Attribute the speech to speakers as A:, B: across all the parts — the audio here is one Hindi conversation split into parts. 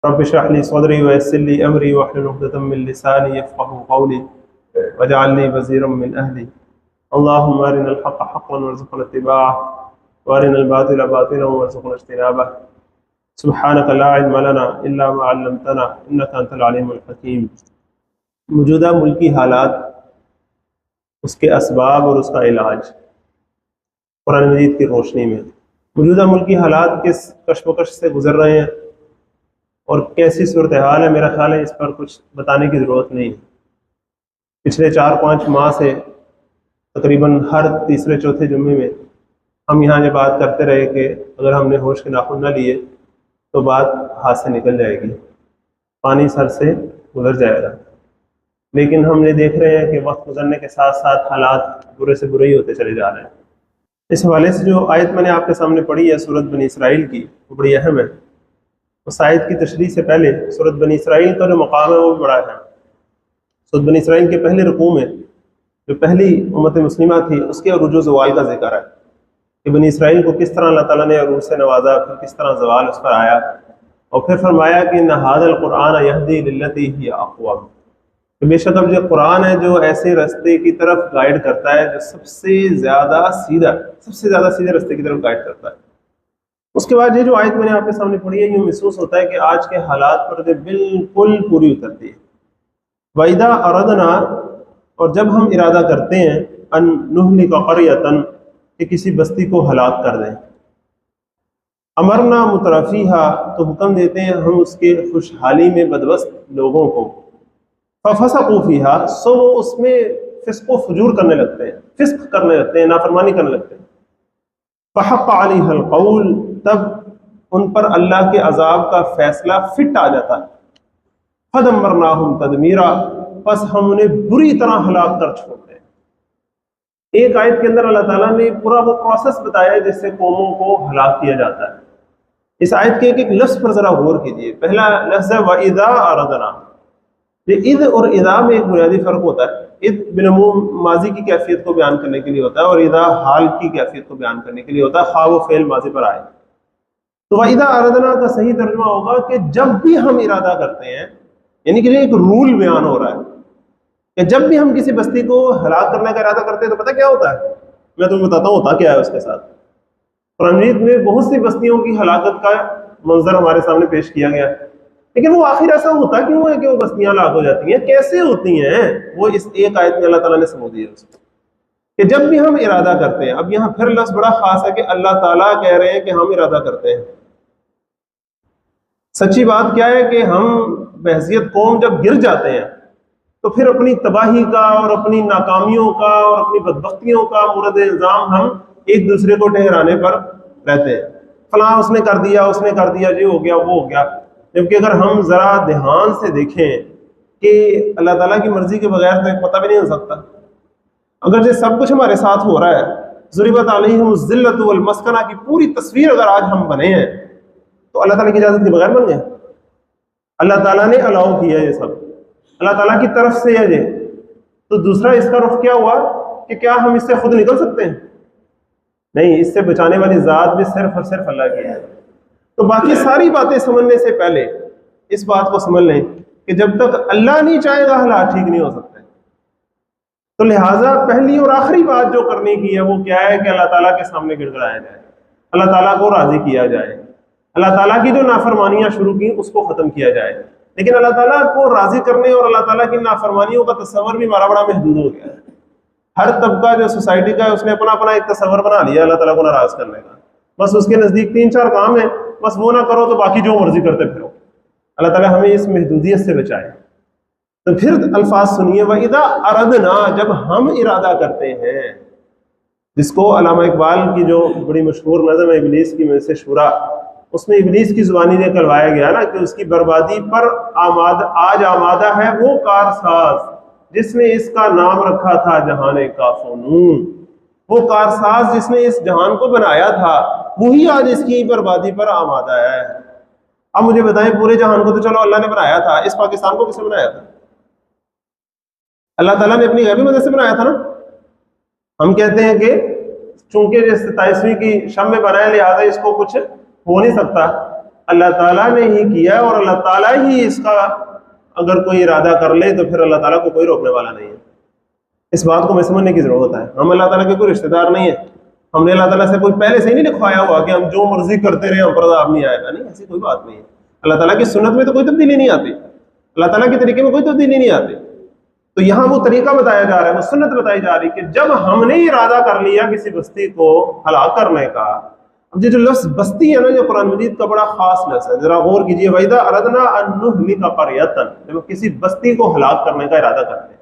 A: रब्ब इश्रह ली सदरी व यस्सिर ली अमरी वहलुल उक़दतम मिन लिसानी यफ़क़हू क़ौली वजअल ली वज़ीरम मिन अहली अल्लाहुम्मा अरिनल हक़्क़ हक़्क़न वरज़ुक़ना इत्तिबाअह व अरिनल बातिला बातिलन वरज़ुक़ना इज्तिनाबह सुब्हानका ला इल्मा लना इल्ला मा अल्लमतना इन्नका अंतल अलीमुल हकीम। मौजूदा मुल्की हालात, उसके असबाब और उसका इलाज कुरान मजीद की रोशनी में मौजूदा मुल्की हालात किस कशमकश से गुजर रहे हैं और कैसी सूरत हाल है, मेरा ख्याल है इस पर कुछ बताने की ज़रूरत नहीं है। पिछले 4-5 माह से तकरीबन हर तीसरे चौथे जुम्मे में हम यहाँ ये बात करते रहे कि अगर हमने होश के नाखून न लिए तो बात हाथ से निकल जाएगी, पानी सर से गुजर जाएगा। लेकिन हमने देख रहे हैं कि वक्त गुजरने के साथ साथ हालात बुरे से बुरे ही होते चले जा रहे हैं। इस हवाले से जो आयत मैंने आपके सामने पढ़ी है सूरत बनी इसराइल की, वो बड़ी अहम है। उस आयत की तशरीह से पहले सूरत बनी इसराइल का जो मकाम है वो भी बड़ा है। सूरत बनी इसराइल के पहले रुकू में जो पहली उम्मत मुस्लिमा थी उसके अरूज ज़वाल का जिक्र है कि बनी इसराइल को किस तरह अल्लाह ताला ने अरूज से नवाजा, फिर किस तरह ज़वाल उस पर आया, और फिर फरमाया कि न हादल कुरान यहदी लिल्लती हिय अक़वम, बेशक अब जो कुरान है जो ऐसे रास्ते की तरफ गाइड करता है जो सबसे ज़्यादा सीधे रास्ते की तरफ गाइड करता है। उसके बाद ये जो आयत मैंने आपके सामने पढ़ी है, यूँ महसूस होता है कि आज के हालात पर जो बिल्कुल पूरी उतरती है। वइदा अरदना, और जब हम इरादा करते हैं, अन नुहलिक क़रयतन, कि किसी बस्ती को हलाक कर दें, अमरना मुतरफीहा, तो हुक्म देते हैं हम उसके खुशहाली में बदबस्त लोगों को, फफसक़ू फ़ीहा, सो वो उसमें फ़िस्क़ व फ़ुजूर करने लगते हैं, फ़िस्क़ करने लगते हैं, नाफरमानी करने लगते हैं। फ़हक़्क़ अलैहल क़ौल, तब उन पर अल्लाह के अजाब का फैसला फिट आ जाता है। फदम्मरनाहुम तदमीरा, बस हम उन्हें बुरी तरह हलाक कर छोड़ते हैं। एक आयत के अंदर अल्लाह ताला ने पूरा वो प्रोसेस बताया है जिससे कौमों को हलाक किया जाता है। इस आयत के एक एक लफ्ज़ पर ज़रा गौर कीजिए। पहला लफ्ज़ है वइदा अरदना। ये इद और इदा में एक बुनियादी फ़र्क होता है। इद बिलमूम माजी की कैफियत को बयान करने के लिए होता है और इदा हाल की कैफियत को बयान करने के लिए होता है, ख़्वाह वो फ़ेल माजी पर आए। तो वइदा अरदना का सही तर्जुमा होगा कि जब भी हम इरादा करते हैं, यानी कि एक रूल बयान हो रहा है कि जब भी हम किसी बस्ती को हलाक करने का इरादा करते हैं तो पता क्या होता है, मैं तुम्हें बताता हूँ होता क्या है उसके साथ। कुरान में बहुत सी बस्तियों की हलाकत का मंजर हमारे सामने पेश किया गया है, लेकिन वो आखिर ऐसा होता क्यों है कि वो बस्तियां हलाक हो जाती हैं, कैसे होती हैं, वो इस एक आयत में अल्लाह ताला ने समझ दिया उसको कि जब भी हम इरादा करते हैं। अब यहाँ फिर लफ्ज़ बड़ा खास है कि अल्लाह ताला कह रहे हैं कि हम इरादा करते हैं। सच्ची बात क्या है कि हम बहसियत कौम जब गिर जाते हैं तो फिर अपनी तबाही का और अपनी नाकामियों का और अपनी बदबख्तियों का मुरद इल्ज़ाम हम एक दूसरे को ठहराने पर रहते हैं। फलां उसने कर दिया, ये हो गया, वो हो गया। जबकि अगर हम ज़रा ध्यान से देखें कि अल्लाह ताला की मर्ज़ी के बगैर तो एक पता भी नहीं हो सकता। अगर ये सब कुछ हमारे साथ हो रहा है, ज़ुरिबत अलैहिमुज़ ज़िल्लतु वल मस्कना की पूरी तस्वीर अगर आज हम बने हैं तो अल्लाह ताला की इजाज़त के बगैर बन गए। अल्लाह ताला ने अलाउ किया ये सब, अल्लाह ताला की तरफ से है ये। तो दूसरा इसका रुख क्या हुआ कि क्या हम इससे खुद निकल सकते हैं? नहीं, इससे बचाने वाली ज़ात भी सिर्फ और सिर्फ अल्लाह की है। तो बाकी सारी बातें समझने से पहले इस बात को समझ लें कि जब तक अल्लाह नहीं चाहेगा हालात ठीक नहीं हो सकते। तो लिहाजा पहली और आखिरी बात जो करने की है वो क्या है कि अल्लाह ताला के सामने गिड़गिड़ाया जाए, अल्लाह ताला को राजी किया जाए, अल्लाह ताला की जो नाफरमानियां शुरू की उसको खत्म किया जाए। लेकिन अल्लाह ताला को राजी करने और अल्लाह ताला की नाफरमानियों का तस्वर भी बड़ा बड़ा महदूद हो गया है। हर तबका जो सोसाइटी का है उसने अपना अपना एक तस्वर बना लिया अल्लाह ताला को नाराज करने का। बस उसके नज़दीक 3-4 काम है, बस वो ना करो तो बाकी जो मर्जी करते फिरो। अल्लाह ताला हमें इस महदूदियत से बचाए। तो फिर अल्फाज सुनिए, वइदा अरदना, जब हम इरादा करते हैं, जिसको अल्लामा इकबाल की जो बड़ी मशहूर नज़म है इब्लीस की में से शुरा, उसमें इब्लीस की जुबानी ने कहलवाया गया ना कि उसकी बर्बादी पर आज आमादा है वो कारसाज जिसने इसका नाम रखा था जहाने काफूनून। वो कारसाज जिसने इस जहान को बनाया था वही आज इसकी बर्बादी पर आमादा है। अब मुझे बताएं, पूरे जहान को तो चलो अल्लाह ने बनाया था, इस पाकिस्तान को किसने बनाया था? अल्लाह ताला ने अपनी गैबी मदद से बनाया था ना। हम कहते हैं कि चूंकि 27वीं की शब में बनाया लिहाजा इसको कुछ हो नहीं सकता, अल्लाह ताला ने ही किया है और अल्लाह ताला ही इसका अगर कोई इरादा कर ले तो फिर अल्लाह ताला को कोई रोकने वाला नहीं है। इस बात को हमें समझने की जरूरत है। हम अल्लाह ताला के कोई रिश्तेदार नहीं है, हमने अल्लाह ताला से कोई पहले से ही नहीं लिखवाया हुआ कि हम जो मर्जी करते रहे हम पर अज़ाब नहीं आएगा, नहीं, ऐसी कोई बात नहीं है। अल्लाह ताला की सुन्नत में तो कोई तब्दीली नहीं आती, अल्लाह ताला के तरीके में कोई तब्दीली नहीं आती। तो यहाँ वो तरीका बताया जा रहा है, वो सुन्नत बताई जा रही है कि जब हमने इरादा कर लिया किसी बस्ती को हलाक करने का। अब ये जो लफ्ज बस्ती है ना, जो कुरान मजीद का बड़ा खास लफ्ज है, जरा गौर कीजिए। वैदा अरदना अन नुहलिका क़रयतन, जब किसी बस्ती को हलाक करने का इरादा करते हैं।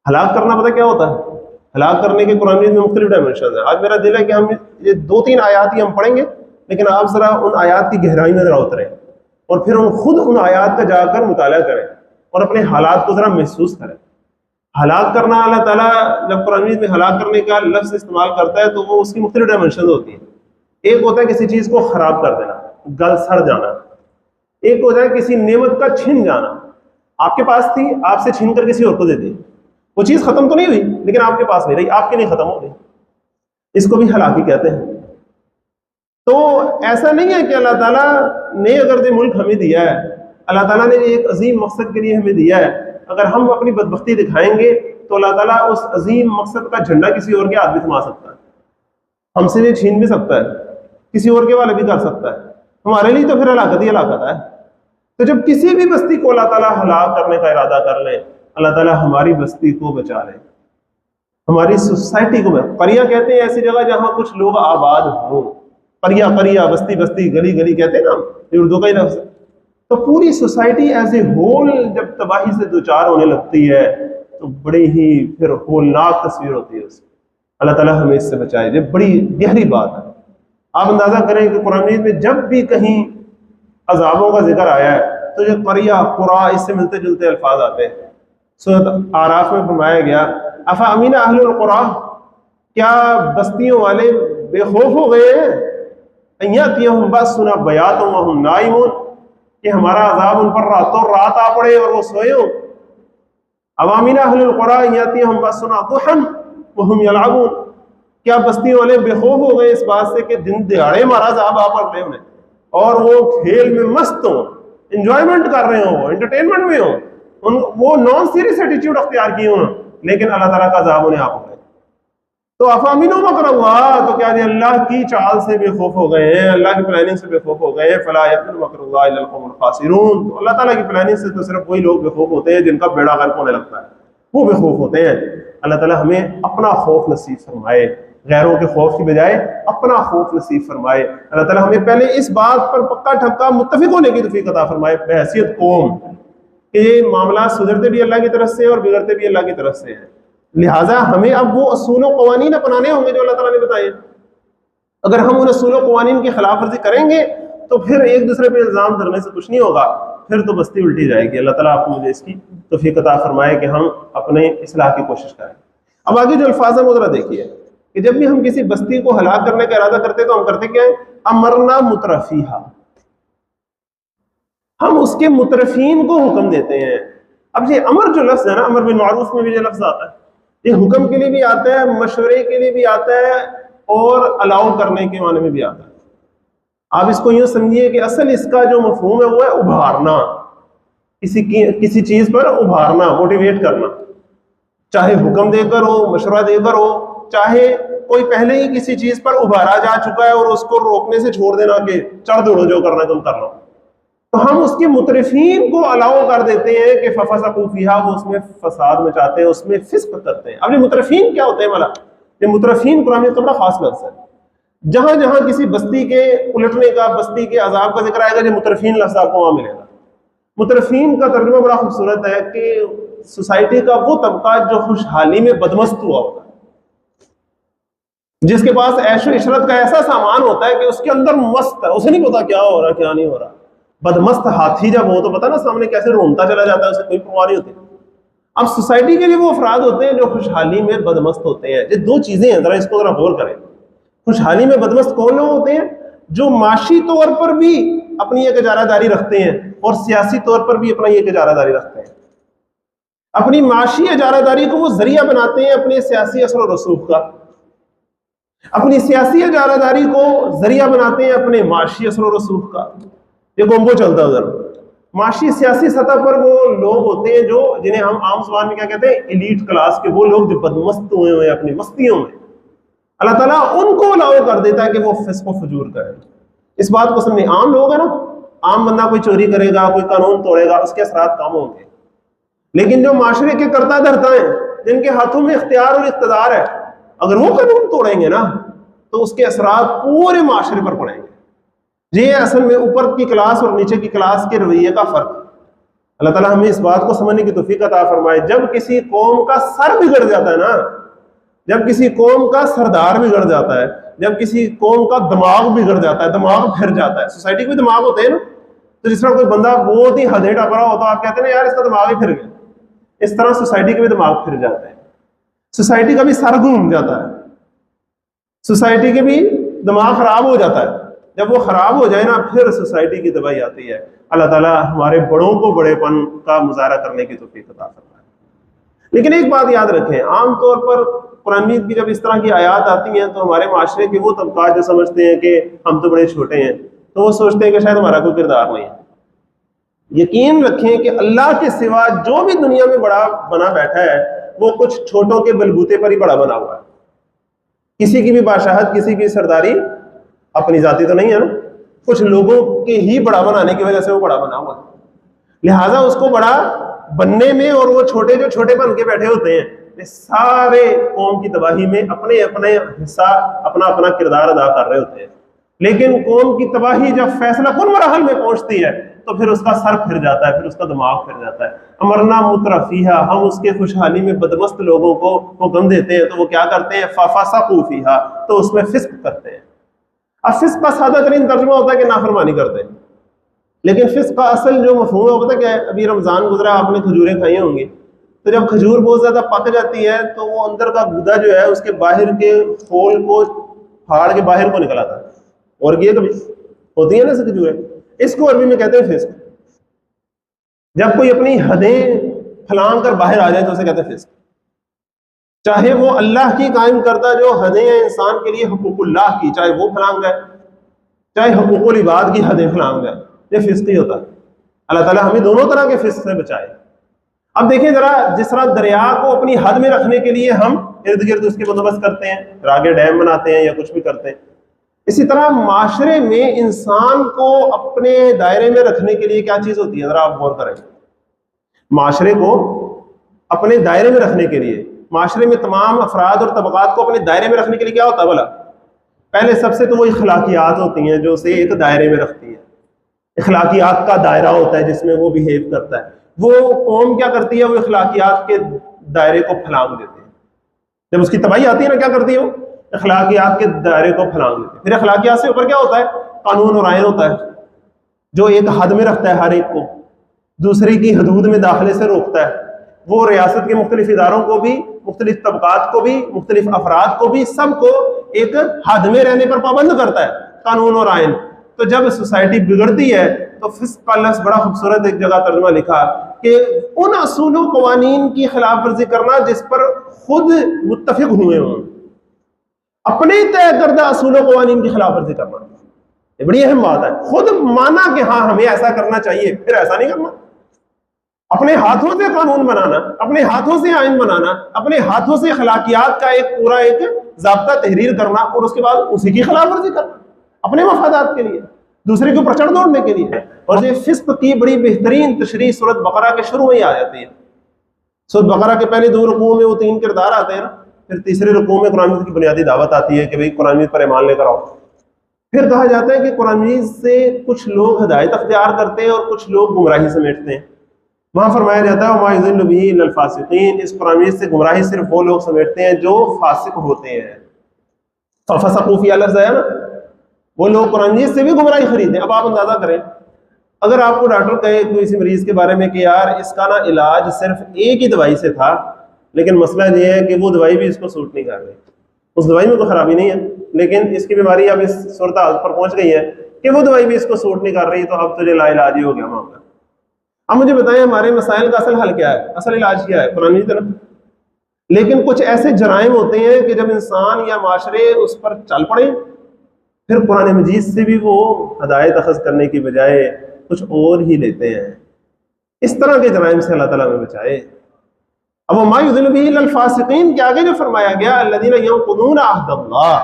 A: हलाक करना पता क्या होता है? हलाक करने के कुरान में मुख्तलिफ डायमेंशन है। आज मेरा दिल है कि हम ये 2-3 आयात ही हम पढ़ेंगे, लेकिन आप जरा उन आयात की गहराई में जरा उतरें और फिर हम खुद उन आयात का जाकर मुताला करें और अपने हालात को जरा महसूस करें। हलाक करना, अल्लाह ताला जब कुरान में हलाक करने का लफ्ज इस्तेमाल करता है तो वो उसकी मुख्तलिफ डायमेंशन होती है। एक होता है किसी चीज को खराब कर देना, गल सड़ जाना। एक होता है किसी नेमत का छिन जाना, आपके पास थी, आपसे छीन कर किसी और को दे दी, वो चीज खत्म तो नहीं हुई लेकिन आपके पास नहीं रही, आपके नहीं खत्म हो गई, इसको भी हलाकी कहते हैं। तो ऐसा नहीं है कि अल्लाह ताला ने अगर ये मुल्क हमें दिया है, अल्लाह ताला ने एक अजीम मकसद के लिए हमें दिया है, अगर हम अपनी बदबख्ती दिखाएंगे तो अल्लाह ताला उस अजीम मकसद का झंडा किसी और के हाथ भी थमा सकता है, हमसे भी छीन भी सकता है, किसी और के वाले भी कर सकता है। हमारे लिए तो फिर हलाकत ही हलाकत है। तो जब किसी भी बस्ती को अल्लाह ताला हलाक करने का इरादा कर ले, अल्लाह ताला हमारी बस्ती को बचा ले, हमारी सोसाइटी को। करिया कहते हैं ऐसी जगह जहां कुछ लोग आबाद हो, करिया करिया, बस्ती बस्ती, गली गली कहते हैं ना, ये उर्दू का ही लफ्ज़ है। तो पूरी सोसाइटी एज ए होल जब तबाही से दो चार होने लगती है तो बड़ी ही फिर होलनाक तस्वीर होती है उसकी। अल्लाह ताला हमें इससे बचाए, ये बड़ी गहरी बात है। आप अंदाजा करें कि कुरान में जब भी कहीं अजाबों का जिक्र आया है तो जो करिया कुरा इससे मिलते जुलते अल्फाज आते हैं। सूरत आराफ में फरमाया गया, अफा अमीना अहलुल कुरा, क्या बस्तियों वाले बेखौफ हो गए हैं, अय्यातियहुम बअसुना बयातुम व हुम नाइमून, कि हमारा अजाब उन पर रातों रात आ पड़े और वो सोए हो। अवामीना अहलुल कुरा अय्यातियहुम बअसुना दुहन व हुम यलअबून, क्या बस्तियों वाले बेखौफ हो गए इस बात से कि दिन दिहाड़े हमारा अजाब आ पड़ रहे उन्हें और वो खेल में मस्त हो, इंजॉयमेंट कर रहे हो, एंटरटेनमेंट में हो, वो नॉन सीरियस एटीट्यूड अख्तियार किए उन्होंने, लेकिन अल्लाह ताला का अजाब उन्हें आ पड़े। तो अफामिनो मकरुल्लाह, तो क्या ये अल्लाह की चाल से बेखौफ हो गए हैं, अल्लाह की प्लानिंग से बेखौफ हो गए हैं। फला यकुन मकरुल्लाह इल्लल कौमुल खासिरून, तो अल्लाह ताला की प्लानिंग से तो सिर्फ वही लोग बेखौफ होते हैं जिनका बेड़ा गर्क होने लगता है, वो बेखौफ होते हैं। अल्लाह ताला हमें अपना खौफ नसीब फरमाए, गैरों के खौफ की बजाय अपना खौफ नसीब फरमाए। अल्लाह ताला हमें पहले इस बात पर पक्का ठक्का मुत्तफिक होने की तौफीक अता फरमाए बहैसियत कौम कि ये मामला सुधरते भी अल्लाह की तरफ से और बिगड़ते भी अल्लाह की तरफ से है। लिहाजा हमें अब वो असूल व क़वानीन अपनाने होंगे जो अल्लाह ताला ने बताए। अगर हम उन असूल व क़वानीन की खिलाफ वर्जी करेंगे तो फिर एक दूसरे पे इल्ज़ाम धरने से कुछ नहीं होगा, फिर तो बस्ती उल्टी जाएगी। अल्लाह ताला आपको मुझे इसकी तौफीक अता फरमाए कि हम अपने इस्लाह की कोशिश करें। अब आगे जो अल्फाज है वो जरा देखिए कि जब भी हम किसी बस्ती को हलाक करने का इरादा करते हैं तो हम करते क्या है, अमरना मुतरफीहा, हम उसके मुतरफीन को हुक्म देते हैं। अब ये अमर जो लफ्ज़ है ना, अमर बिन मारूफ में भी ये लफ्ज़ आता है, ये हुक्म के लिए भी आता है, मशवरे के लिए भी आता है और अलाउ करने के माने में भी आता है। आप इसको यूं समझिए कि असल इसका जो मफहूम है वो है उभारना, किसी चीज पर उभारना, मोटिवेट करना, चाहे हुक्म देकर हो, मशवरा देकर हो, चाहे कोई पहले ही किसी चीज पर उभारा जा चुका है और उसको रोकने से छोड़ देना कि चढ़ दौड़ो, जो करना तुम कर लो, तो हम उसके मुतरफीन को अलाउ कर देते हैं कि फफसकू फीहा, वो उसमें फसाद मचाते हैं, उसमें फिस्क करते हैं। अब ये मुतरफीन क्या होते हैं वाला, ये मुतरफीन कुरान में बड़ा खास लफ्ज़ है। जहां जहां किसी बस्ती के उलटने का, बस्ती के अजाब का जिक्र आएगा, जो मुतरफीन लफ्ज़ आपको वहां मिलेगा। मुतरफीन का तर्जुमा बड़ा खूबसूरत है कि सोसाइटी का वो तबका जो खुशहाली में बदमस्त हुआ होता है, जिसके पास ऐशो इशरत का ऐसा सामान होता है कि उसके अंदर मस्त है, उसे नहीं पता क्या हो रहा क्या नहीं हो रहा। बदमस्त हाथी जब हो तो पता ना सामने कैसे रोनता चला जाता है, उसे कोई परवाह नहीं होती। अब सोसाइटी के लिए वो अफराद होते हैं जो खुशहाली में बदमस्त होते हैं। ये दो चीजें हैं, जरा इसको जरा गौर करें। खुशहाली में बदमस्त कौन लोग होते हैं? जो माशी तौर पर भी अपनी एक इजारादारी रखते हैं और सियासी तौर पर भी अपना एक इजारादारी रखते हैं। अपनी माशी इजारादारी को वो जरिया बनाते हैं अपने सियासी असर और रसूख का, अपनी सियासी इजारादारी को जरिया बनाते हैं अपने माशी असर और रसूख का। ये कॉम्बो चलता है उधर। माशी सियासी सतह पर वो लोग होते हैं जो, जिन्हें हम आम जुबान में क्या कहते हैं, एलीट क्लास के, वो लोग जो बदमस्त हुए हुए हैं अपनी मस्तियों में, अल्लाह ताला उनको अलाउ कर देता है कि वो फिस्क व फजूर करें। इस बात को समझे, आम लोग है ना, आम बंदा कोई चोरी करेगा, कोई कानून तोड़ेगा, उसके असरात कम होंगे, लेकिन जो माशरे के करता धरता है, जिनके हाथों में इख्तियार और इख्तिदार है, अगर वो कानून तोड़ेंगे ना तो उसके असरात पूरे माशरे पर पड़ेंगे। ये असल में ऊपर की क्लास और नीचे की क्लास के रवैये का फर्क। अल्लाह ताला हमें इस बात को समझने की तौफीक अता फरमाए। जब किसी कौम का सर बिगड़ जाता है ना, जब किसी कौम का सरदार बिगड़ जाता है, जब किसी कौम का दिमाग बिगड़ जाता है, दिमाग फिर जाता है, सोसाइटी के भी दिमाग होते हैं ना, तो जिस तरह कोई बंदा बहुत ही हदे टपरा होता है, आप कहते हैं ना यार इसका दिमाग ही फिर गया, इस तरह सोसाइटी के भी दिमाग फिर जाते हैं, सोसाइटी का भी सर घूम जाता है, सोसाइटी के भी दिमाग खराब हो जाता है। जब वो खराब हो जाए ना, फिर सोसाइटी की तबाही आती है। अल्लाह ताला हमारे बड़ों को बड़ेपन का मुजाहरा करने की तौफीक अता फरमाए। लेकिन एक बात याद रखें, आमतौर पर कुरान मजीद की जब इस तरह की आयात आती हैं तो हमारे माशरे के वो तबकात जो समझते हैं कि हम तो बड़े छोटे हैं, तो वो सोचते हैं कि शायद हमारा कोई किरदार नहीं है। यकीन रखें कि अल्लाह के सिवा जो भी दुनिया में बड़ा बना बैठा है, वो कुछ छोटों के बलबूते पर ही बड़ा बना हुआ है। किसी की भी बादशाहत, किसी की सरदारी अपनी जाति तो नहीं है ना, कुछ लोगों के ही बड़ा बनाने की वजह से वो बड़ा बना हुआ है। लिहाजा उसको बड़ा बनने में, और वो छोटे जो छोटे बन के बैठे होते हैं, सारे कौम की तबाही में अपने अपने हिस्सा, अपना अपना किरदार अदा कर रहे होते हैं। लेकिन कौम की तबाही जब फैसला कुन मराहल में पहुंचती है तो फिर उसका सर फिर जाता है, फिर उसका दिमाग फिर जाता है। अमरना मुतरफीहा, हम उसके खुशहाली में बदमस्त लोगों को हुक्म देते हैं तो वो क्या करते हैं, फाफासाकू फीहा, तो उसमें फिस्क करते हैं। अब फिस्क का सादा तरीन तर्जुमा होता है कि नाफरमानी करते हैं, लेकिन फिस्क का असल जो मफहूम है वो पता क्या है? अभी रमजान गुजरा, आपने खजूरें खाई होंगी, तो जब खजूर बहुत ज्यादा पक जाती है तो वो अंदर का गुदा जो है उसके बाहर के खोल को फाड़ के बाहर को निकल आता है, और ये कभी होती है ना खजूरें, इसको अरबी में कहते हैं फिस्क। जब कोई अपनी हदें फलांग कर बाहर आ जाए तो उसे कहते हैं फिस्क। चाहे वो अल्लाह की कायम करता जो हदें हैं इंसान के लिए हुकूकुल्लाह की, चाहे वो फलांग जाए, चाहे हुकूकुल इबाद की हदें फलांग जाए, ये फिस्क ही होता है। अल्लाह ताला हमें दोनों तरह के फिस्क से बचाए। अब देखिए जरा, जिस तरह दरिया को अपनी हद में रखने के लिए हम इर्द गिर्द उसके बंदोबस्त करते हैं, आगे डैम बनाते हैं या कुछ भी करते हैं, इसी तरह माशरे में इंसान को अपने दायरे में रखने के लिए क्या चीज होती है, जरा आप गौर करें। माशरे को अपने दायरे में रखने के लिए, माशरे में तमाम अफराद और तबकात को अपने दायरे में रखने के लिए क्या होता है भला? पहले सबसे तो वो इखलाकियात होती हैं जो उसे एक दायरे में रखती हैं। इखलाकियात का दायरा होता है जिसमें वो बिहेव करता है। वो कौम क्या करती है, वो इखलाकियात के दायरे को फलांग देती है। जब उसकी तबाही आती है ना, क्या करती है वो? इखलाकियात के दायरे को फलांग देती है। फिर इखलाकियात से ऊपर क्या होता है? कानून और आयन होता है, जो एक हद में रखता है, हर एक को दूसरे की हदूद में दाखिले से रोकता है। वो रियासत के मुख्तलिफ इदारों को भी, मुख्तलिफ तबकात को भी, मुख्तलिफ अफराद को भी, सबको एक हद में रहने पर पाबंद करता है, कानून और आयन। तो जब सोसाइटी बिगड़ती है तो फिस्क का लफ्ज़ बड़ा खूबसूरत एक जगह तर्जुमा लिखा कि उन असूलों कवानीन की खिलाफ वर्जी करना जिस पर खुद मुत्तफिक हुए हों, अपने तय करदा असूलों कवानीन की खिलाफ वर्जी करना, ये बड़ी अहम बात है। खुद माना कि हाँ हमें ऐसा करना चाहिए, फिर ऐसा नहीं करना। अपने हाथों से कानून बनाना, अपने हाथों से आयन बनाना, अपने हाथों से अखलाकियात का एक पूरा एक ज़ाब्ता तहरीर करना और उसके बाद उसी की खिलाफ वर्जी करना अपने मफादात के लिए, दूसरे के ऊपर चढ़ दौड़ने के लिए। और ये फिस्क की बड़ी बेहतरीन तशरीह सूरत बकरा के शुरू में ही आ जाती है। सूरत बकरा के पहले 2 रुकूओं में वो 3 किरदार आते हैं ना, फिर तीसरे रुकू में कुरान की बुनियादी दावत आती है कि भाई कुरान पर ईमान लेकर आओ। फिर कहा जाता है कि कुरान से कुछ लोग हिदायत अख्तियार करते हैं और कुछ लोग गुमराही समेटते हैं। वहां फरमाया जाता है वमा युज़िल्लु बिही इल्लल फासिकीन, इस कुरान से गुमराही सिर्फ वो लोग समेटते हैं जो फासिक होते हैं। फफसकू फीहा लफ्ज़ आया ना, वो लोग कुरान से भी गुमराही खरीदते हैं। अब आप अंदाजा करें, अगर आपको डॉक्टर कहे किसी मरीज के बारे में कि यार इसका ना इलाज सिर्फ एक ही दवाई से था, लेकिन मसला ये है कि वो दवाई भी इसको सूट नहीं कर रही, उस दवाई में कोई खराबी नहीं है, लेकिन इसकी बीमारी अब इस सूरत हालत पर पहुंच गई है कि वो दवाई भी इसको सूट नहीं कर रही, तो अब तुझे लाइलाज ही हो गया मामला। अब मुझे बताएं हमारे मसाइल का असल हल क्या है, असल इलाज क्या है? कुरान की तरफ। लेकिन कुछ ऐसे जराइम होते हैं कि जब इंसान या माशरे उस पर चल पड़े, फिर कुरान मजीद से भी वो हदायत अखज़ करने की बजाय कुछ और ही लेते हैं। इस तरह के जराइम से अल्लाह ताला हमें बचाए। अब वो मायुदिल्लु बिही अल फासिकीन के आगे जो फरमाया गया अल्लज़ीना यंकुदून अहदल्लाह,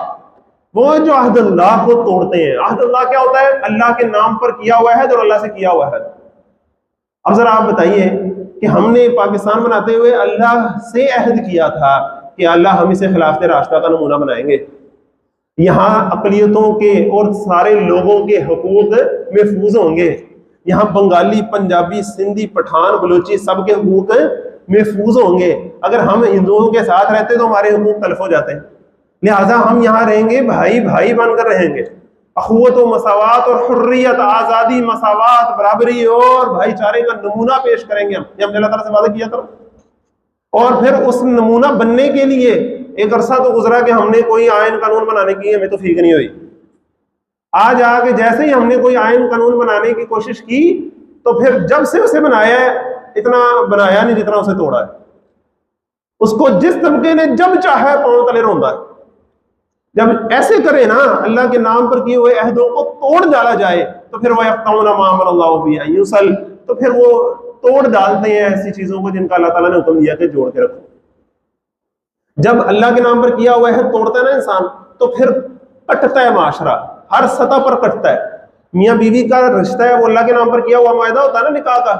A: वो जो अहदल्लाह को तोड़ते हैं। अहदल्लाह क्या होता है? अल्लाह के नाम पर किया हुआ है, जो अल्लाह से किया हुआ है। अब जरा आप बताइए कि हमने पाकिस्तान बनाते हुए अल्लाह से अहद किया था कि अल्लाह हम इसे खिलाफत रास्ता का नमूना बनाएंगे, यहाँ अकलियतों के और सारे लोगों के हुकूक महफूज होंगे, यहाँ बंगाली, पंजाबी, सिंधी, पठान, बलोची सबके हुकूक महफूज होंगे। अगर हम हिंदुओं के साथ रहते तो हमारे हुकूक तलफ हो जाते हैं। लिहाजा हम यहाँ रहेंगे, भाई भाई बनकर रहेंगे, अखुवत व मसावात और हुर्रियत, आज़ादी, मसावात, बराबरी और भाईचारे का नमूना पेश करेंगे हम। ये हमने अल्लाह ताला से वादा किया था। और फिर उस नमूना बनने के लिए एक अरसा तो गुजरा कि हमने कोई आयन कानून बनाने की हमें तो फीक नहीं हुई। आज आके जैसे ही हमने कोई आयन कानून बनाने की कोशिश की तो फिर जब से उसे बनाया है इतना बनाया नहीं जितना उसे तोड़ा है। उसको जिस तबके ने जब चाहे पांव तले रोंदा है। जब ऐसे करे ना, अल्लाह के नाम पर किए हुए अहदों को तोड़ डाला जाए तो फिर वह यूसल, तो फिर वो तोड़ डालते हैं ऐसी चीजों को जिनका अल्लाह ताला ने हुक्म दिया कि जोड़ के रखो। जब अल्लाह के नाम पर किया हुआ है तोड़ता है ना इंसान, तो फिर कटता है माशरा, हर सतह पर कटता है। मियाँ बीवी का रिश्ता है, वो अल्लाह के नाम पर किया हुआ मायदा होता है ना निकाह का,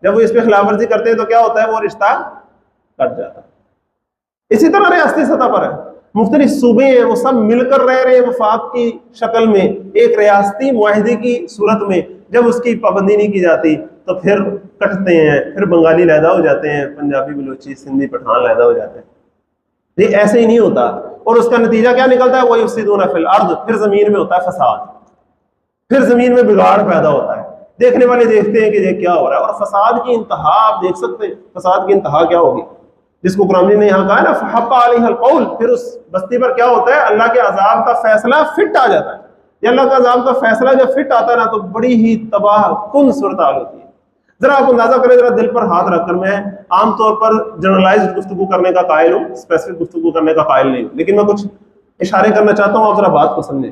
A: जब वो इस पर खिलाफ वर्जी करते हैं तो क्या होता है? वो रिश्ता कट जाता है। इसी तरह रियासती सतह पर है, मुख्तलिफ सूबे हैं, वो सब मिलकर रह रहे हैं वफाक की शक्ल में, एक रियासती मुआहदे की सूरत में। जब उसकी पाबंदी नहीं की जाती तो फिर कटते हैं, फिर बंगाली लैदा हो जाते हैं, पंजाबी, बलूची, सिंधी, पठान लैदा हो जाते हैं। ये ऐसे ही नहीं होता। और उसका नतीजा क्या निकलता है? वही युफ्सिदूना फिल अर्द, फिर जमीन में होता है फसाद, फिर जमीन में बिगाड़ पैदा होता है। देखने वाले देखते हैं कि ये क्या हो रहा है। और फसाद की इंतहा आप देख सकते हैं, फसाद की इंतहा क्या होगी, जिसको कुरान ने यहाँ कहा है ना फहक्का अलैहिल कौल, फिर उस बस्ती पर क्या होता है? अल्लाह के अजाब का फैसला फिट आ जाता है। ये अल्लाह का अजाब का फैसला जब फिट आता है ना तो बड़ी ही तबाह कुन सूरत हाल होती है। जरा आप अंदाजा करें, जरा दिल पर हाथ रखकर, मैं आमतौर पर जनरलाइज्ड गुफ्तगू करने का कायल हूँ, स्पेसिफिक गुफ्तगू करने का कायल नहीं हूँ, लेकिन मैं कुछ इशारे करना चाहता हूँ, आप जरा बात को समझें।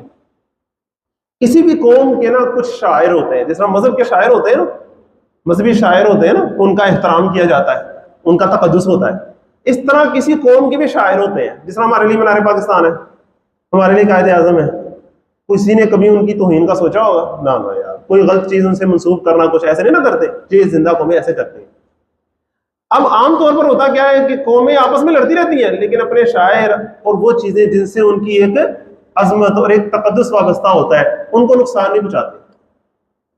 A: किसी भी कौम के ना कुछ शायर होते हैं, जिस तरह मजहब के शायर होते हैं ना, मजहबी शायर होते हैं ना, उनका एहतराम किया जाता है, उनका तकद्दुस होता है। इस तरह किसी कौम के भी शायर होते हैं, जिस तरह हमारे लिए मीनार पाकिस्तान है, हमारे लिए कायदे आजम है। किसी ने कभी उनकी तौहीन का सोचा होगा? ना ना यार, कोई गलत चीज उनसे मंसूब करना, कुछ ऐसे नहीं ना करते, ये जिंदा कौमें ऐसे करते हैं। अब आमतौर पर होता क्या है कि कौमें आपस में लड़ती रहती हैं, लेकिन अपने शायर और वो चीजें जिनसे उनकी एक अजमत और एक तकद्दुस वाबस्ता होता है उनको नुकसान नहीं पहुंचाते,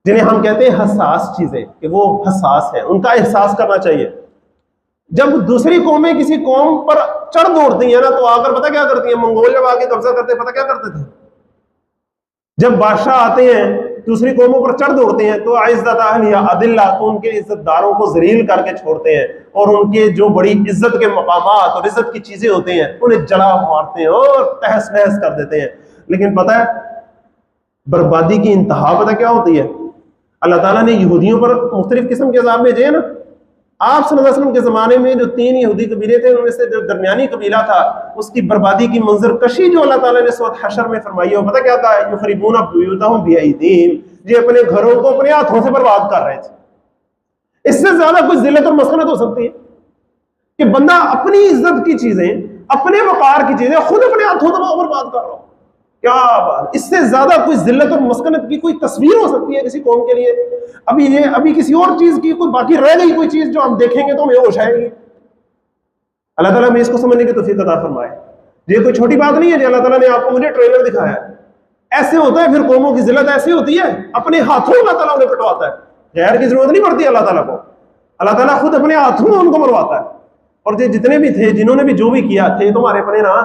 A: जिन्हें हम कहते हैं हसास चीजें, कि वो हसास है, उनका एहसास करना चाहिए। जब दूसरी कौमें किसी कौम पर चढ़ दौड़ती हैं ना, तो आकर पता क्या करती हैं? मंगोल जब आके कब्जा करते पता क्या करते थे? जब बादशाह आते हैं दूसरी कौमों पर चढ़ दौड़ते हैं तो इज्जत अहलिया अदिल्ला, तो उनके इज्जतदारों को जलील करके छोड़ते हैं और उनके जो बड़ी इज्जत के मकामात और इज्जत की चीजें होते हैं उन्हें जला मारते हैं और तहस नहस कर देते हैं। लेकिन पता है बर्बादी की इंतहा पता क्या होती है? अल्लाह ताला ने यहूदियों पर मुख्तलिफ किस्म के अज़ाब भेजे हैं ना। आप सल्लल्लाहु अलैहि वसल्लम के ज़माने में जो 3 यहूदी कबीले थे, उनमें से जो दरमियानी कबीला था, उसकी बर्बादी की मंजर कशी जो अल्लाह ताला ने सूरत हशर में फरमाई है, पता क्या था? युखरिबूना बुयूतहुम बिअयदीहिम, ये अपने घरों को अपने हाथों से बर्बाद कर रहे थे। इससे ज्यादा कुछ जिल्लत और मस्कनत हो सकती है कि बंदा अपनी इज्जत की चीजें, अपने वकार की चीजें खुद अपने हाथों से बर्बाद कर रहा हो। क्या बात, इससे ज्यादा कोई जिल्लत और मस्कनत की कोई तस्वीर हो सकती है किसी कौम के लिए? अभी किसी और चीज की कोई बाकी रह गई कोई चीज जो हम देखेंगे तो हमें होश आएगी। अल्लाह ताला हमें इसको समझने की तौफीक अता फरमाए। ये कोई छोटी बात नहीं है जो अल्लाह ताला ने आपको मुझे ट्रेलर दिखाया। ऐसे होता है फिर कौमों की जिल्लत ऐसी होती है, अपने हाथों अल्लाह ताला उन्हें पिटवाता है, गैर की जरूरत नहीं पड़ती अल्लाह ताला को, अल्लाह ताला खुद अपने हाथों में उनको मरवाता है। और ये जितने भी थे, जिन्होंने भी जो भी किया, थे तुम्हारे अपने ना,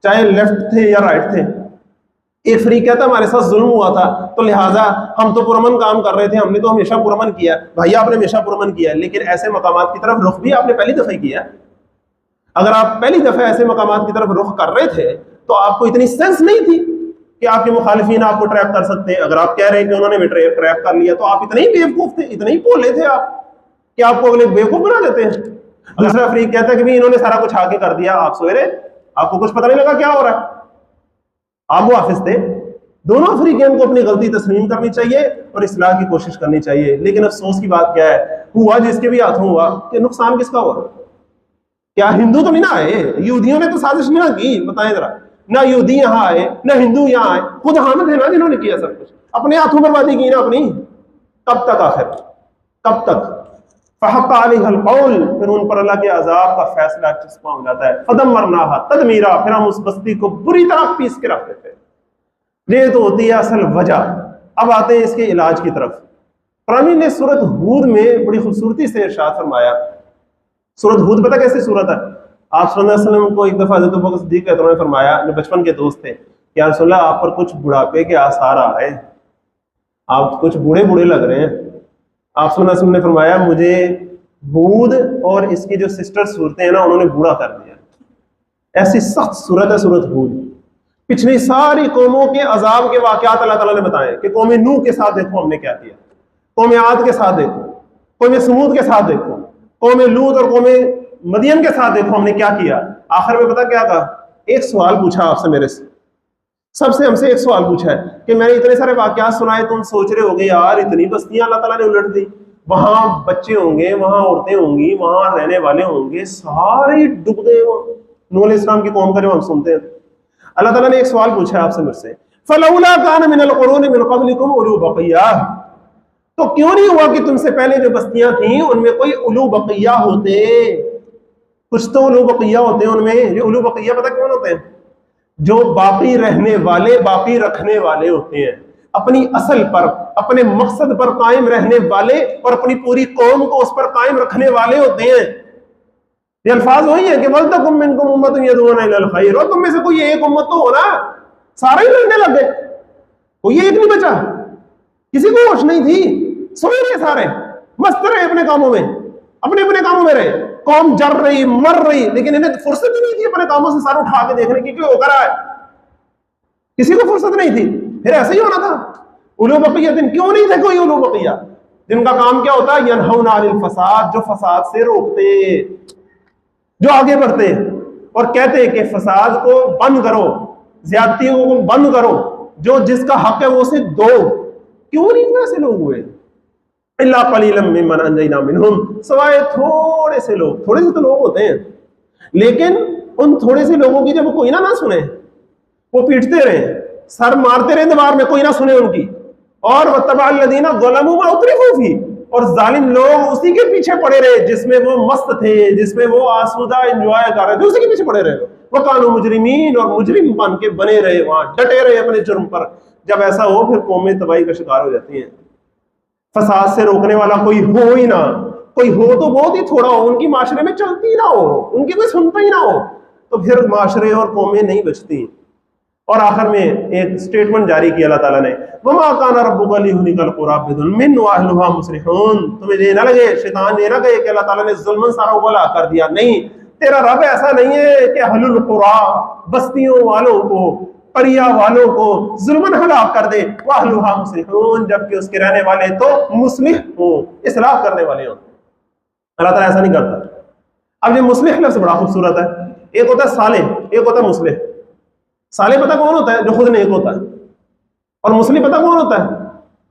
A: चाहे लेफ्ट थे या राइट थे। एक फरीक कहता हमारे साथ जुल्म हुआ था तो लिहाजा हम तो पुरमन काम कर रहे थे, हमने तो हमेशा पुरमन किया। भैया आपने हमेशा पुरमन किया, लेकिन ऐसे मकामात की तरफ रुख भी आपने पहली दफा ही किया। अगर आप पहली दफा ऐसे मकामात की तरफ रुख कर रहे थे तो आपको इतनी सेंस नहीं थी कि आपके मुखालिफिन आपको ट्रैप कर सकते हैं। अगर आप कह रहे हैं कि उन्होंने ट्रैप कर लिया तो आप इतने ही बेवकूफ थे, इतने ही भोले थे आप कि आपको अगले बेवकूफ बना देते हैं। दूसरा फरीक कहता है कि भी इन्होंने सारा कुछ आगे कर दिया, आप सोए रहे, आपको कुछ पता नहीं लगा क्या हो रहा है। आप वो हाफिज थे, दोनों अफ्रीकन को अपनी गलती तस्लीम करनी चाहिए और इस्लाह की कोशिश करनी चाहिए। लेकिन अफसोस की बात क्या है, हुआ जिसके भी हाथों हुआ कि नुकसान किसका हुआ? क्या हिंदू तो नहीं ना आए? यहूदियों ने तो साजिश नहीं ना की, बताएं जरा। ना यहूदी यहाँ आए ना हिंदू यहाँ आए, खुद हामिद है ना जिन्होंने किया सब कुछ, अपने हाथों बर्बादी की ना अपनी। कब तक आखिर, कब तक? फहक्का अलैहिल कौल, फिर उन पर अल्लाह के अजाब का फैसला चस्पा हो जाता है। फदम्मरनाहा तदमीरा, फिर हम उस बस्ती को बुरी तरह पीस के रख देते हैं। ये तो होती है असल वजह। अब आते हैं इसके इलाज की तरफ। कुरान ने सूरत हूद में बड़ी खूबसूरती से इरशाद फरमाया। सूरत हूद पता कैसी सूरत है? आप सल्लल्लाहु अलैहि वसल्लम को एक दफा हज़रत अबू बकर सिद्दीक़ रहमतुल्लाह अलैह ने फरमाया, जो बचपन के दोस्त थे, कि या रसूलल्लाह आप पर कुछ बुढ़ापे के आसार आ रहे हैं, आप कुछ बूढ़े बूढ़े लग रहे हैं। आप सल्लल्लाहु अलैहि वसल्लम ने फरमाया, मुझे हूद और इसकी जो सिस्टर सूरतें हैं ना, उन्होंने बूढ़ा कर दिया। ऐसी सख्त सूरत है सूरत हूद। पिछली सारी कौमों के अजाब के वाक़यात अल्लाह ताला ने बताए कि कौम नूह के साथ देखो हमने क्या किया, कौम आद के साथ देखो, कौम समूद के साथ देखो, कौम लूत और कौम मदियन के साथ देखो हमने क्या किया। आखिर में पता क्या कहा? एक सवाल पूछा आपसे, मेरे से सबसे हमसे एक सवाल पूछा है कि मैंने इतने सारे वाक़यात सुनाए, तुम सोच रहे होगे यार इतनी बस्तियां अल्लाह ताला ने उलट दी, वहां बच्चे होंगे, वहां औरतें होंगी, वहां रहने वाले होंगे, सारे डूब गए। नूह अलैहिस्सलाम की कौम का जब हम सुनते हैं, अल्लाह ताला ने एक सवाल पूछा है आपसे मेरे से, फलौला कान मिनल कुरून मिन क़ब्लिकुम उलू बक़िया, तो क्यों नहीं हुआ कि तुमसे पहले जो बस्तियां थी उनमें कोई उलू बक़िया होते? कुछ तो उलू बक़िया होते हैं उनमें। ये उलू बक़िया पता कौन होते हैं? जो बाकी रहने वाले, बाकी रखने वाले होते हैं, अपनी असल पर, अपने मकसद पर कायम रहने वाले और अपनी पूरी कौम को उस पर कायम रखने वाले होते हैं। ये अल्फाज वही है कि वल्तकुम मिनकुम उम्मतुन यदऊना इलल खैर, और तुम में से कोई एक उम्मत तो हो ना, सारे ही लड़ने लग गए, कोई एक नहीं बचा, किसी को होश नहीं थी, सोए रहे सारे, मस्त रहे अपने कामों में, अपने अपने कामों में रहे। कौम जर रही, मर रही, लेकिन इन्हें फुर्सत ही नहीं थी अपने कामों से सर उठा के देखने की क्यों होकर आए, किसी को फुर्सत नहीं थी। फिर ऐसे ही होना था। उलू बक़िया दिन क्यों नहीं थे कोई उलू बक़िया, जिनका काम क्या होता है? यनहौना अनिल फसाद, जो फसाद से रोकते, जो आगे बढ़ते और कहते कि फसाद को बंद करो, ज्यादतियों को बंद करो, जो जिसका हक है वो उसे दो। क्यों नहीं वैसे लोग हुए? इल्ला क़लीलन मिम्मन अंजयना मिनहुम, सवाए थोड़े से लोग, थोड़े से तो लोग होते हैं, लेकिन उन थोड़े से लोगों की जब कोई ना सुने, वो पीटते रहे, सर मारते रहे दीवार में, कोई ना सुने उनकी। और वत्तबअल्लज़ीना ज़लमू मा उत्रिफू फी, और जालिम लोग उसी के पीछे पड़े रहे जिसमें वो मस्त थे, जिसमें वो आसूदा एंजॉय कर रहे थे, उसी के पीछे पड़े रहे। वो कानू मुजरिमीन, और मुजरिम बन के बने रहे, वहां डटे रहे अपने जुर्म पर। जब ऐसा हो फिर कौमें तबाही का शिकार हो जाती हैं। फसाद से रोकने वाला कोई हो ही ना, कोई हो तो बहुत ही थोड़ा हो, उनकी माशरे में चलती ही ना हो, उनकी कोई सुनता ही ना हो, तो फिर माशरे और कौमें नहीं बचती। और आखिर में एक स्टेटमेंट जारी किया अल्लाह ताला ने, वमा काना रब्बुका लियुहलिकल कुरा बिज़ुल्मिन व अहलुहा मुस्लिहून। तुम्हें ये ना लगे, शैतान ये ना कहे कि अल्लाह ताला ने जुल्मन सारों को हलाक कर दिया। नहीं, तेरा रब ऐसा नहीं है कि अहलुल कुरा, बस्तियों वालों को, करिया वालों को जुल्मन हलाक कर दे, व अहलुहा मुस्लिहून, जबकि उसके रहने वाले तो मुस्लिह हो, इस्लाह करने वाले हो। अल्लाह ताला ऐसा नहीं करता। अब ये मुस्लिह लफ्ज़ बड़ा खूबसूरत है। एक होता है सालेह, एक होता है मुस्लिह। साले पता कौन होता है? जो खुद नेक होता है। और मुस्लिह पता कौन होता है?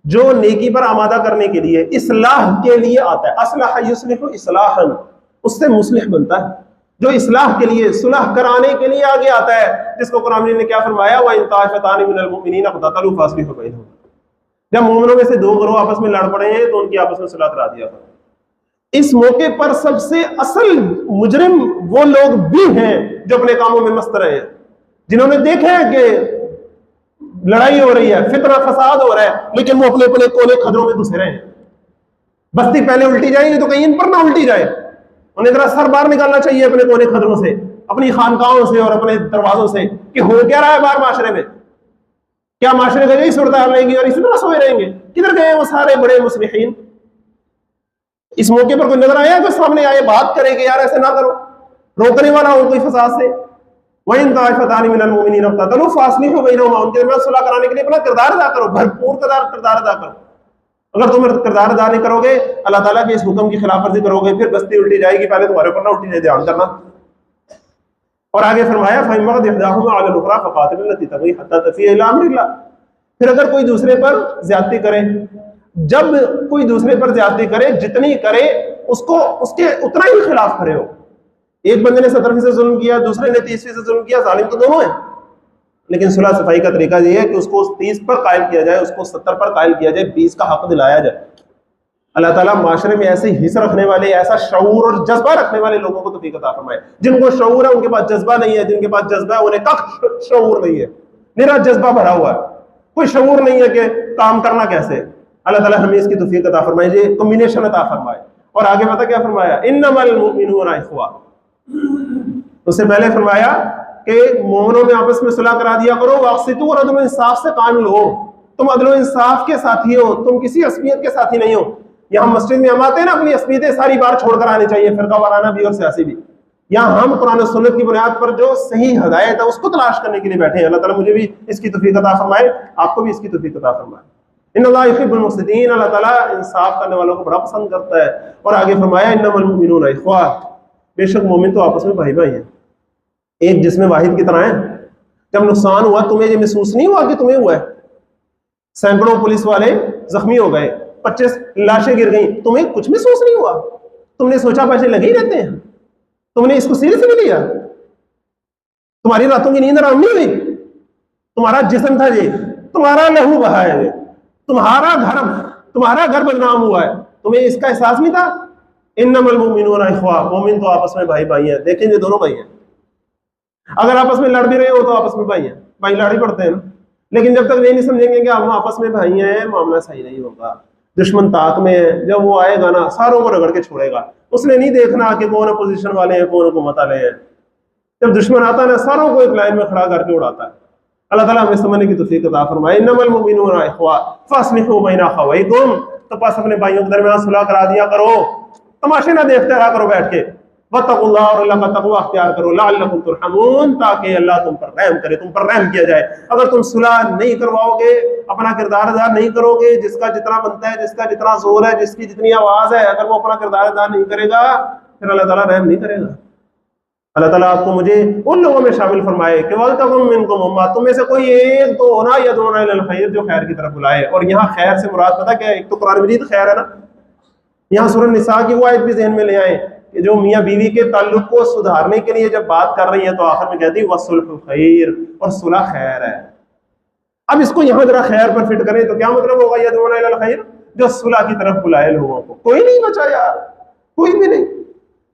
A: जो नेकी पर आमादा करने के लिए, इस्लाह के लिए आता है। अस्लह युस्लिहु इस्लाहन, उससे मुस्लिह बनता है। जो इस्लाह के लिए, सुलह कराने के लिए आगे आता है, जिसको कुरान ने क्या फरमाया, व इन ताइफतानि मिनल मुमिनीन इक़ततलू फअस्लिहू बैनहुम। जब मोमिनों में से दो गिरोह आपस में लड़ पड़े हैं तो उनकी आपस में सुलह करा दिया करो। इस मौके पर सबसे असल मुजरिम वो लोग भी हैं जो अपने कामों में मस्त रहे हैं, जिन्होंने देखे हैं कि लड़ाई हो रही है, फितना फसाद हो रहा है, लेकिन वो अपने अपने कोने खदरों में घुसे रहे हैं। बस्ती पहले उल्टी जाएगी तो कहीं इन पर ना उल्टी जाए, उन्हें जरा सर बाहर निकालना चाहिए अपने कोने खदरों से, अपनी खानकाहों से और अपने दरवाजों से, कि हो क्या रहा है बाहर माशरे में, क्या माशरे का यही सूरत हाल रहेगी और इसी तरह सोए रहेंगे? किधर गए वो सारे बड़े मुस्लिहीन? इस मौके पर कोई नजर आया, कोई सामने आए बात करे कि यार ऐसे ना करो, रोकने वाला हो कोई फसाद से? वइन ताइफतानि मिनल मुमिनीन इक़ततलू फअस्लिहू बैनहुमा, उनके दरमियान सुलह कराने के लिए अपना किरदार अदा करो, भरपूर किरदार अदा करो। अगर तुम किरदार अदा नहीं करोगे, अल्लाह ताला के इस हुक्म की खिलाफवर्जी करोगे, फिर बस्ती उल्टी जाएगी, पहले तुम्हारे ऊपर ना उल्टी जाए, ध्यान करना। और आगे फरमाया, फ़इम्मा इहदाहुमा अला अल-उखरा फ़क़ातिलु अल्लती तबग़ी हत्ता तफ़ीअ इला अम्रिल्लाह, फिर अगर कोई दूसरे पर ज्यादती करे, जब कोई दूसरे पर ज्यादती करे जितनी करे उसको उसके उतना ही खिलाफ खड़े हो। एक बंदे ने 70% जुल्म किया, दूसरे ने 30% जुल्म किया, जालिम तो दोनों है। लेकिन सुलह सफाई का तरीका यह है कि उसको 30 पर कायल किया जाए, उसको 70 पर कायल किया जाए, 20 का हक दिलाया जाए। अल्लाह ताला माशरे में ऐसे हिस्स रखने वाले, ऐसा शऊर और जज्बा रखने वाले लोगों को तौफीक अता फरमाए। जिनको शऊर है उनके पास जज्बा नहीं है, जिनके पास जज्बा है उन्हें कख शऊर नहीं है, मेरा जज्बा भरा हुआ है, कोई शऊर नहीं है कि काम करना कैसे। अल्लाह ताला हमें इसकी तौफीक अता फरमाए, ये कॉम्बिनेशन अता फरमाए। और आगे पता क्या फरमाया, इन्नमल मुमिनूना इख्वा। उससे पहले फरमाया कि मोमिनों में आपस में सुलह करा दिया करो, वाक़सितू, और अदल इंसाफ से काम लो। तुम अदल इंसाफ के साथी हो, तुम किसी असमियत के साथी नहीं हो। यहाँ मस्जिद में हम आते हैं ना, अपनी असमियतें सारी बार छोड़कर आनी चाहिए, फिरका वाराना भी और सियासी भी। यहाँ हम कुरान और सुन्नत की बुनियाद पर जो सही हदायत है उसको तलाश करने के लिए बैठे हैं। अल्लाह ताला मुझे भी इसकी तौफीक अता फरमाए, आपको भी इसकी तौफीक अता फरमाए। इन्नल्लाह युहिब्बुल मुक़सितीन, अल्लाह ताला इंसाफ करने वालों को बड़ा पसंद करता है। और आगे फरमाया इन्नमल मुमिनूना इख्वा, बेशक मोमिन तो आपस में भाई भाई हैं, एक जिस्म वाहिद की तरह है। जब नुकसान हुआ तुम्हें ये महसूस नहीं हुआ कि तुम्हें हुआ है? सैकड़ों पुलिस वाले जख्मी हो गए, 25 लाशें गिर गई, तुम्हें कुछ महसूस नहीं हुआ? तुमने सोचा पैसे लगे ही रहते हैं, तुमने इसको सीरियस नहीं लिया? तुम्हारी रातों की नींद आराम नहीं हुई? तुम्हारा जिस्म था ये, तुम्हारा लहू बहा है, तुम्हारा घर बदनाम हुआ है, तुम्हें इसका एहसास नहीं था? इन्नमल मुमिनूना इख्वा, मोमिन तो आपस में भाई भाई हैं। देखें ये दोनों भाई हैं, अगर आपस में लड़ भी रहे हो तो आपस में भाई हैं, भाई लड़ ही पड़ते हैं ना। लेकिन जब तक ये नहीं समझेंगे कि हम आपस में भाई हैं, मामला सही नहीं होगा। दुश्मन ताक में है, जब वो आएगा ना सारों को रगड़ के छोड़ेगा। उसने नहीं देखना कि कौन अपोजिशन वाले हैं, कौन हुकूमत वाले हैं। जब दुश्मन आता है ना सारों को एक लाइन में खड़ा करके उड़ाता है। अल्लाह ताला हमें समझने की तौफीक अता फरमाए। इन्नमल मुमिनूना इख्वा फअस्लिहू बैना अखवैकुम, तो बस अपने भाइयों के दरमियान सुलह करा दिया करो, तमाशे ना देखते रहा करो बैठ के। वत्तकुल्लाह, और अल्लाह का तकवा अख्तियार करो, लअल्लकुम तुरहमून, ताकि अल्लाह तुम पर रहम करे, तुम पर रहम किया जाए। अगर तुम सुलह नहीं करवाओगे, अपना किरदार अदा नहीं करोगे, जिसका जितना बनता है, जिसका जितना जोर है, जिसकी जितनी आवाज है, अगर वो अपना किरदार अदा नहीं करेगा फिर अल्लाह ताला रहम नहीं करेगा। अल्लाह ताला आपको मुझे उन लोगों में शामिल फरमाए कि वलतकुम मिनकुम उम्मा, तुम में से कोई एक तो होना यदऊना इलल खैर, जो खैर की तरफ बुलाए। और यहाँ खैर से मुराद पता क्या है? एक तो कुरान मजीद खैर है ना, यहाँ सूरह निसा की वो आयत भी ज़हन में ले आए कि जो मियाँ बीवी के ताल्लुक को सुधारने के लिए जब बात कर रही है तो आखिर में कहती है वसुल्हुल खैर, और सुलह खैर है। अब इसको यहाँ जरा खैर पर फिट करें तो क्या मतलब होगा? यदऊना इलल खैर, जो सुलह की तरफ बुलाए लोगों को। कोई नहीं बचा यार, कोई भी नहीं।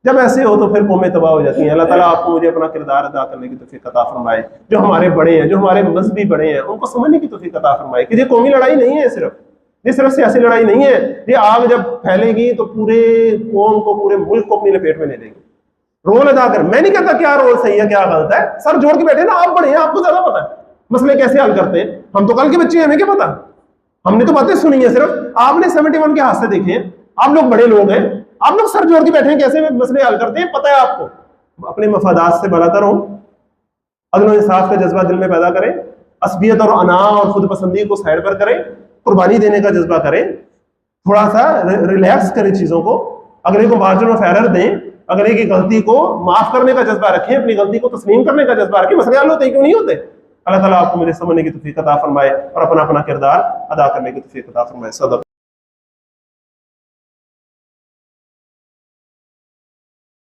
A: जब ऐसे हो तो फिर कौमें तबाह हो जाती हैं। अल्लाह ताला आपको मुझे अपना किरदार अदा करने की तौफीक अता फरमाए। जो हमारे बड़े हैं, जो हमारे मजहबी बड़े हैं, उनको समझने की तौफीक अता फरमाए कि ये कौमी लड़ाई नहीं है, सिर्फ सियासी लड़ाई नहीं है। ये आग जब फैलेगी तो पूरे कौम को, पूरे मुल्क को अपनी लपेट में ले लेगी। रोल अदा कर, मैं नहीं कहता क्या रोल सही है क्या गलत है, सर जोड़ के बैठे ना, आप बड़े हैं, आपको ज्यादा पता है मसले कैसे हल करते हैं। हम तो कल के बच्चे हैं, हमें क्या पता? हमने तो बातें सुनी है, सिर्फ आपने 71 के हाथ से देखे हैं। आप लोग बड़े लोग हैं, आप लोग सर जोड़ के बैठे हैं, कैसे मसले हल करते हैं पता है आपको। अपने मफादात से बरातर हो, अदल इंसाफ का जज्बा दिल में पैदा करें, असबियत और अना और खुद पसंदी को साइड पर करें, कुर्बानी देने का जज्बा करें, थोड़ा सा रिलैक्स करें चीजों को, अगले को मार्जिन ऑफ एरर दें, अगले की गलती को माफ करने का जज्बा रखें, अपनी गलती को तस्लीम करने का जज्बा रखें। मसले हल होते क्यों नहीं होते? अल्लाह ताला आपको मुझे समझने की तौफीक अता फरमाए और अपना अपना किरदार अदा करने की तौफीक अता फरमाए। सदक़।